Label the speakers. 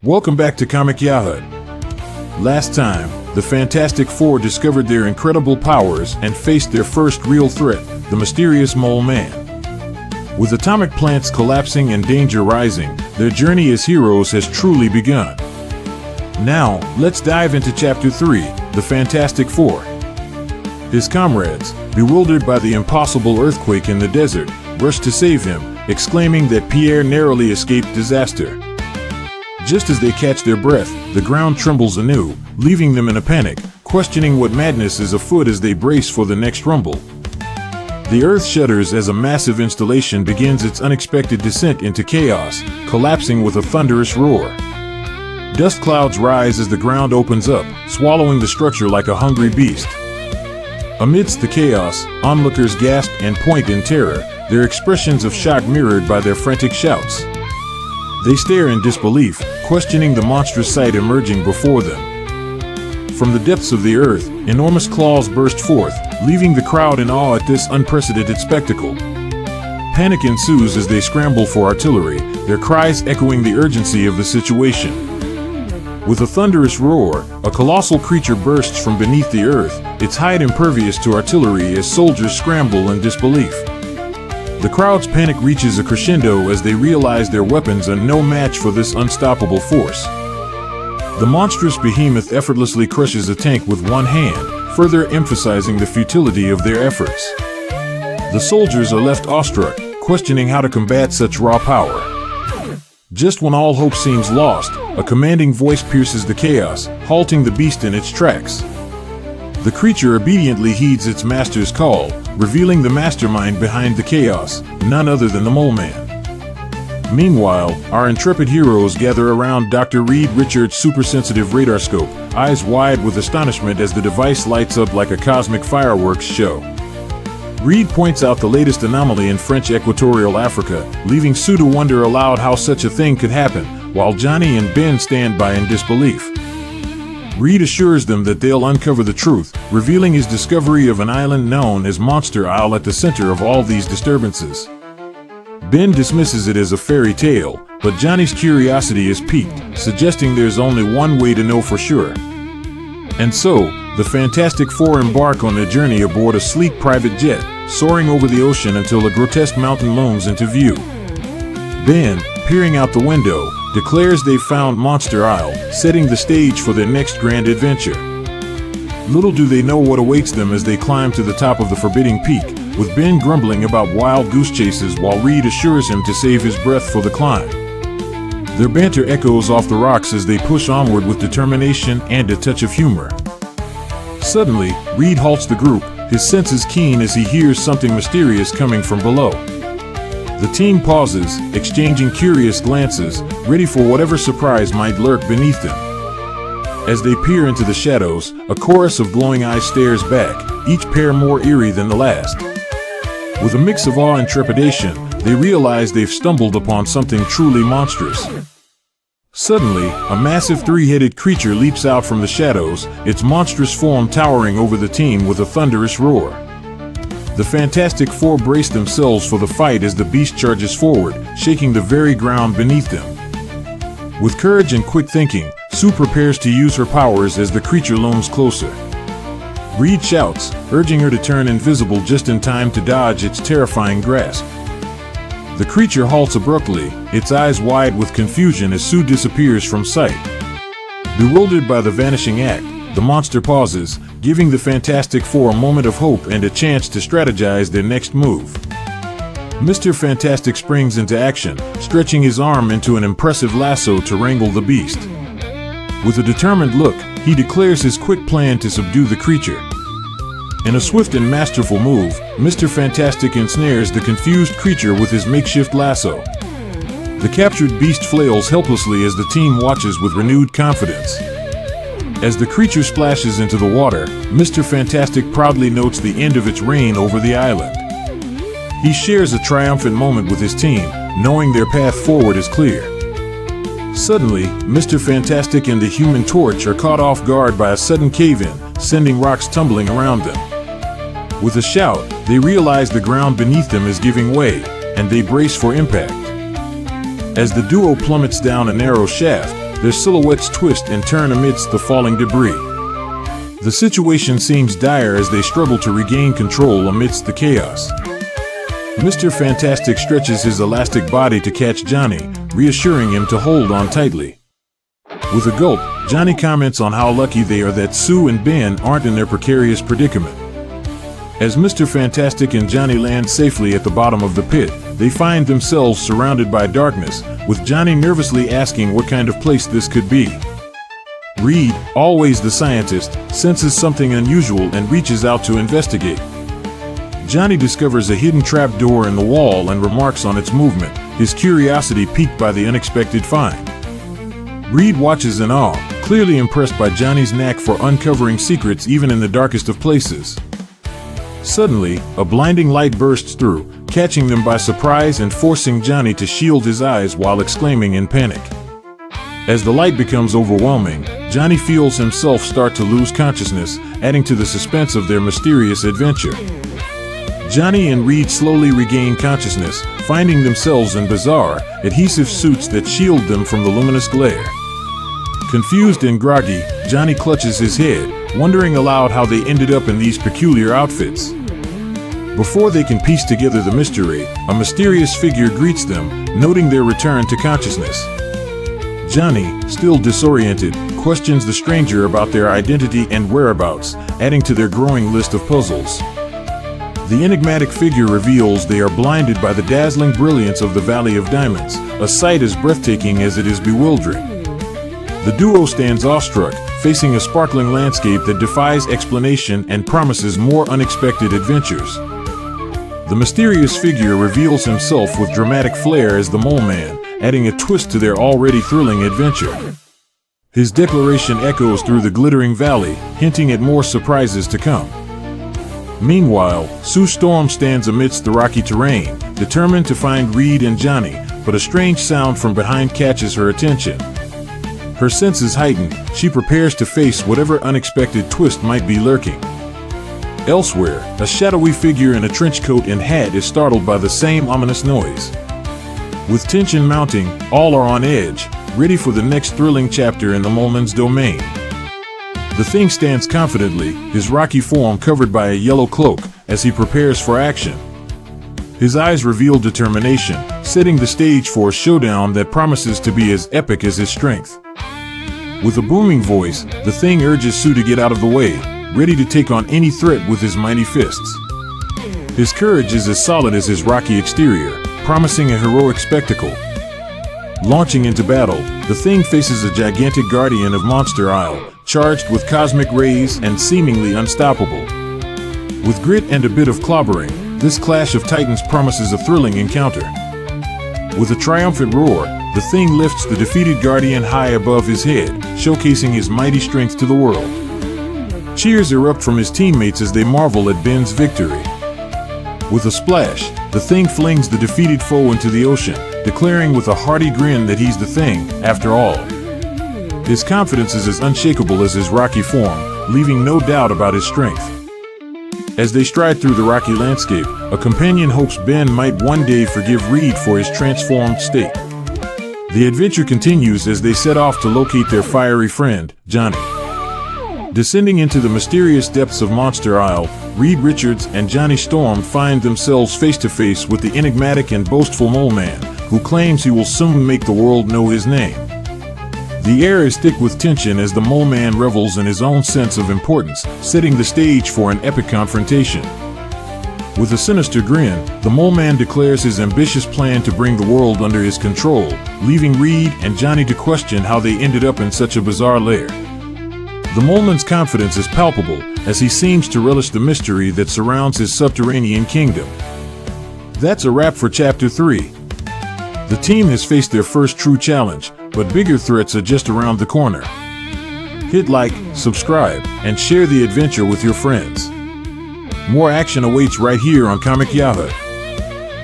Speaker 1: Welcome back to Comic Yahoo. Last time, the Fantastic Four discovered their incredible powers and faced their first real threat, the mysterious Moleman. With atomic plants collapsing and danger rising, their journey as heroes has truly begun. Now, let's dive into Chapter 3, The Fantastic Four. His comrades, bewildered by the impossible earthquake in the desert, rush to save him, exclaiming that Pierre narrowly escaped disaster. Just as they catch their breath, the ground trembles anew, leaving them in a panic, questioning what madness is afoot as they brace for the next rumble. The earth shudders as a massive installation begins its unexpected descent into chaos, collapsing with a thunderous roar. Dust clouds rise as the ground opens up, swallowing the structure like a hungry beast. Amidst the chaos, onlookers gasp and point in terror, their expressions of shock mirrored by their frantic shouts. They stare in disbelief, questioning the monstrous sight emerging before them. From the depths of the earth, enormous claws burst forth, leaving the crowd in awe at this unprecedented spectacle. Panic ensues as they scramble for artillery, their cries echoing the urgency of the situation. With a thunderous roar, a colossal creature bursts from beneath the earth, its hide impervious to artillery as soldiers scramble in disbelief. The crowd's panic reaches a crescendo as they realize their weapons are no match for this unstoppable force. The monstrous behemoth effortlessly crushes a tank with one hand, further emphasizing the futility of their efforts. The soldiers are left awestruck, questioning how to combat such raw power. Just when all hope seems lost, a commanding voice pierces the chaos, halting the beast in its tracks. The creature obediently heeds its master's call, revealing the mastermind behind the chaos, none other than the Moleman. Meanwhile, our intrepid heroes gather around Dr. Reed Richards' supersensitive radar scope, eyes wide with astonishment as the device lights up like a cosmic fireworks show. Reed points out the latest anomaly in French Equatorial Africa, leaving Sue to wonder aloud how such a thing could happen, while Johnny and Ben stand by in disbelief. Reed assures them that they'll uncover the truth, revealing his discovery of an island known as Monster Isle at the center of all these disturbances. Ben dismisses it as a fairy tale, but Johnny's curiosity is piqued, suggesting there's only one way to know for sure. And so, the Fantastic Four embark on their journey aboard a sleek private jet, soaring over the ocean until a grotesque mountain looms into view. Ben, peering out the window, declares they've found Monster Isle, setting the stage for their next grand adventure. Little do they know what awaits them as they climb to the top of the forbidding peak, with Ben grumbling about wild goose chases while Reed assures him to save his breath for the climb. Their banter echoes off the rocks as they push onward with determination and a touch of humor. Suddenly, Reed halts the group, his senses keen as he hears something mysterious coming from below. The team pauses, exchanging curious glances, ready for whatever surprise might lurk beneath them. As they peer into the shadows, a chorus of glowing eyes stares back, each pair more eerie than the last. With a mix of awe and trepidation, they realize they've stumbled upon something truly monstrous. Suddenly, a massive three-headed creature leaps out from the shadows, its monstrous form towering over the team with a thunderous roar. The Fantastic Four brace themselves for the fight as the beast charges forward, shaking the very ground beneath them. With courage and quick thinking, Sue prepares to use her powers as the creature looms closer. Reed shouts, urging her to turn invisible just in time to dodge its terrifying grasp. The creature halts abruptly, its eyes wide with confusion as Sue disappears from sight. Bewildered by the vanishing act, the monster pauses, giving the Fantastic Four a moment of hope and a chance to strategize their next move. Mr. Fantastic springs into action, stretching his arm into an impressive lasso to wrangle the beast. With a determined look, he declares his quick plan to subdue the creature. In a swift and masterful move, Mr. Fantastic ensnares the confused creature with his makeshift lasso. The captured beast flails helplessly as the team watches with renewed confidence. As the creature splashes into the water, Mr. Fantastic proudly notes the end of its reign over the island. He shares a triumphant moment with his team, knowing their path forward is clear. Suddenly, Mr. Fantastic and the Human Torch are caught off guard by a sudden cave-in, sending rocks tumbling around them. With a shout, they realize the ground beneath them is giving way, and they brace for impact. As the duo plummets down a narrow shaft, their silhouettes twist and turn amidst the falling debris. The situation seems dire as they struggle to regain control amidst the chaos. Mr. Fantastic stretches his elastic body to catch Johnny, reassuring him to hold on tightly. With a gulp, Johnny comments on how lucky they are that Sue and Ben aren't in their precarious predicament. As Mr. Fantastic and Johnny land safely at the bottom of the pit, they find themselves surrounded by darkness, with Johnny nervously asking what kind of place this could be. Reed, always the scientist, senses something unusual and reaches out to investigate. Johnny discovers a hidden trapdoor in the wall and remarks on its movement, his curiosity piqued by the unexpected find. Reed watches in awe, clearly impressed by Johnny's knack for uncovering secrets even in the darkest of places. Suddenly, a blinding light bursts through, catching them by surprise and forcing Johnny to shield his eyes while exclaiming in panic. As the light becomes overwhelming, Johnny feels himself start to lose consciousness, adding to the suspense of their mysterious adventure. Johnny and Reed slowly regain consciousness, finding themselves in bizarre, adhesive suits that shield them from the luminous glare. Confused and groggy, Johnny clutches his head, wondering aloud how they ended up in these peculiar outfits. Before they can piece together the mystery, a mysterious figure greets them, noting their return to consciousness. Johnny, still disoriented, questions the stranger about their identity and whereabouts, adding to their growing list of puzzles. The enigmatic figure reveals they are blinded by the dazzling brilliance of the Valley of Diamonds, a sight as breathtaking as it is bewildering. The duo stands awestruck, facing a sparkling landscape that defies explanation and promises more unexpected adventures. The mysterious figure reveals himself with dramatic flair as the Moleman, adding a twist to their already thrilling adventure. His declaration echoes through the glittering valley, hinting at more surprises to come. Meanwhile, Sue Storm stands amidst the rocky terrain, determined to find Reed and Johnny, but a strange sound from behind catches her attention. Her senses heightened, she prepares to face whatever unexpected twist might be lurking. Elsewhere, a shadowy figure in a trench coat and hat is startled by the same ominous noise. With tension mounting, all are on edge, ready for the next thrilling chapter in the Moleman's domain. The Thing stands confidently, his rocky form covered by a yellow cloak, as he prepares for action. His eyes reveal determination, setting the stage for a showdown that promises to be as epic as his strength. With a booming voice, the Thing urges Sue to get out of the way, ready to take on any threat with his mighty fists. His courage is as solid as his rocky exterior, promising a heroic spectacle. Launching into battle, the Thing faces a gigantic guardian of Monster Isle, charged with cosmic rays and seemingly unstoppable. With grit and a bit of clobbering, this clash of titans promises a thrilling encounter. With a triumphant roar, the Thing lifts the defeated guardian high above his head, showcasing his mighty strength to the world. Cheers erupt from his teammates as they marvel at Ben's victory. With a splash, the Thing flings the defeated foe into the ocean, declaring with a hearty grin that he's the Thing, after all. His confidence is as unshakable as his rocky form, leaving no doubt about his strength. As they stride through the rocky landscape, a companion hopes Ben might one day forgive Reed for his transformed state. The adventure continues as they set off to locate their fiery friend, Johnny. Descending into the mysterious depths of Monster Isle, Reed Richards and Johnny Storm find themselves face to face with the enigmatic and boastful Moleman, who claims he will soon make the world know his name. The air is thick with tension as the Moleman revels in his own sense of importance, setting the stage for an epic confrontation. With a sinister grin, the Moleman declares his ambitious plan to bring the world under his control, leaving Reed and Johnny to question how they ended up in such a bizarre lair. The Moleman's confidence is palpable, as he seems to relish the mystery that surrounds his subterranean kingdom. That's a wrap for Chapter 3. The team has faced their first true challenge, but bigger threats are just around the corner. Hit like, subscribe, and share the adventure with your friends. More action awaits right here on Comic Yahoo.